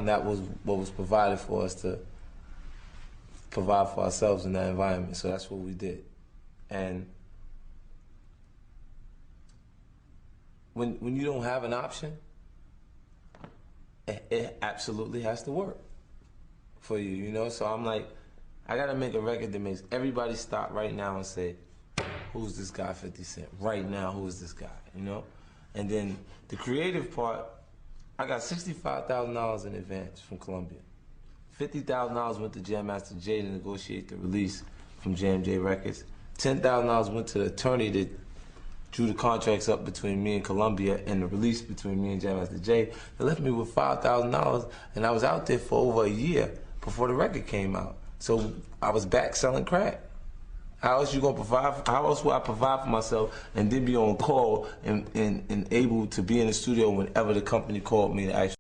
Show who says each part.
Speaker 1: That was what was provided for us to provide for ourselves in that environment. So that's what we did. And when you don't have an option, it absolutely has to work for you, you know? So I'm like, I gotta make a record that makes everybody stop right now and say, who's this guy 50 Cent? Right now, who is this guy, you know? And then the creative part, I got $65,000 in advance from Colombia. $50,000 went to Jam Master Jay to negotiate the release from Colombia Records. $10,000 went to the attorney that drew the contracts up between me and Colombia and the release between me and Jam Master Jay. They left me with $5,000, and I was out there for over a year before the record came out. So I was back selling crack. How else you gonna provide? How else would I provide for myself and then be on call and able to be in the studio whenever the company called me to actually